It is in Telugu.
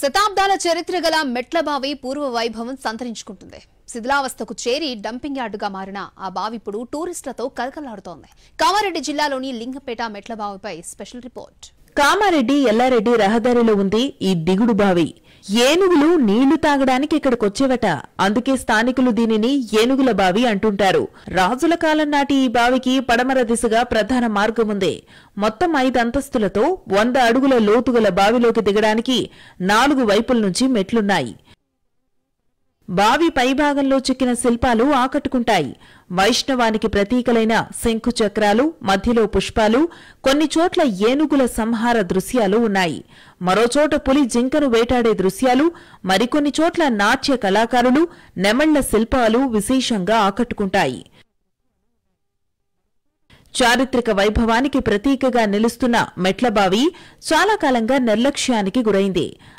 శతాబ్దాల చరిత్ర గల మెట్లబావి పూర్వ వైభవం సంతరించుకుంటుంది. శిథిలావస్థకు చేరి డంపింగ్ యార్డుగా మారిన ఆ బావి ఇప్పుడు టూరిస్టులతో కలకలాడుతోంది. కామారెడ్డి జిల్లాలోని లింగపేట మెట్లబావిపై స్పెషల్ రిపోర్ట్. కామారెడ్డి ఎల్లారెడ్డి రహదారిలో ఉంది ఈ దిగుడు బావి. ఏనుగులు నీళ్లు తాగడానికి ఇక్కడికొచ్చేవట. అందుకే స్థానికులు దీనిని ఏనుగుల బావి అంటుంటారు. రాజుల కాలం నాటి ఈ బావికి పడమర దిశగా ప్రధాన మార్గముంది. మొత్తం 5 అంతస్తులతో 100 అడుగుల లోతుగల బావిలోకి దిగడానికి 4 వైపుల నుంచి మెట్లున్నాయి. బావి పైభాగంలో చెక్కిన శిల్పాలు ఆకట్టుకుంటాయి. వైష్ణవానికి ప్రతీకలైన శంఖు చక్రాలు, మధ్యలో పుష్పాలు, కొన్ని చోట్ల ఏనుగుల సంహార దృశ్యాలు ఉన్నాయి. మరోచోట పులి జింకను వేటాడే దృశ్యాలు, మరికొన్ని చోట్ల నాట్య కళాకారులు, నెమళ్ల శిల్పాలు విశేషంగా ఆకట్టుకుంటాయి. చారిత్రక వైభవానికి ప్రతీకగా నిలుస్తున్న మెట్లబావి చాలా కాలంగా నిర్లక్ష్యానికి గురైంది.